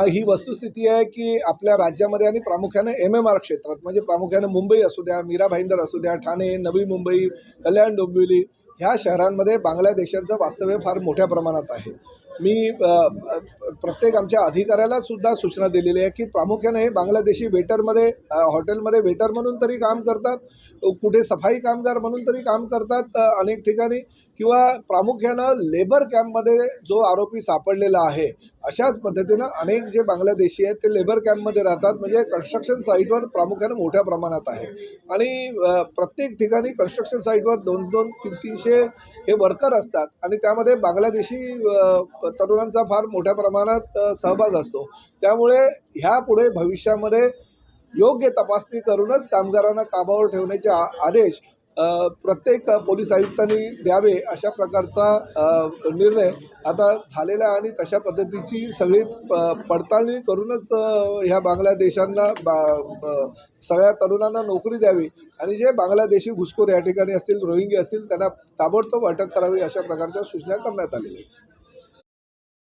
ही वस्तुस्थिती आहे की आपल्या राज्यामध्ये आणि प्रामुख्याने MMR क्षेत्रात म्हणजे प्रामुख्याने मुंबई असू द्या, मीरा भाईंदर असू द्या, ठाणे, नवी मुंबई, कल्याण डोंबिवली ह्या शहरांमध्ये बांगलादेशांचं वास्तव्य फार मोठ्या प्रमाणात आहे. मी प्रत्येक आमच्या अधिकाऱ्याला सुद्धा सूचना दिलेली आहे की प्रामुख्याने हे बांगलादेशी वेटरमध्ये हॉटेलमध्ये वेटर म्हणून तरी काम करतात, कुठे सफाई कामगार म्हणून तरी काम करतात अनेक ठिकाणी, किंवा प्रामुख्यानं लेबर कॅम्पमध्ये जो आरोपी सापडलेला आहे अशाच पद्धतीनं अनेक जे बांगलादेशी आहेत ते लेबर कॅम्पमध्ये राहतात. म्हणजे कन्स्ट्रक्शन साईटवर प्रामुख्यानं मोठ्या प्रमाणात आहे आणि प्रत्येक ठिकाणी कन्स्ट्रक्शन साईटवर 200, 300 हे वर्कर असतात आणि त्यामध्ये बांगलादेशी तरुणांचा फार मोठ्या प्रमाणात सहभाग असतो. त्यामुळे ह्यापुढे भविष्यामध्ये योग्य तपासणी करूनच कामगारांना कामावर ठेवण्याचे आदेश प्रत्येक पोलीस आयुक्तांनी द्यावे अशा प्रकारचा निर्णय आता झालेला आहे आणि तशा पद्धतीची सगळी पडताळणी करूनच ह्या बांगलादेशांना सगळ्या तरुणांना नोकरी द्यावी आणि जे बांगलादेशी घुसखोर या ठिकाणी असतील, रोहिंगे असतील त्यांना ताबडतोब अटक करावी अशा प्रकारच्या सूचना करण्यात आलेल्या आहेत.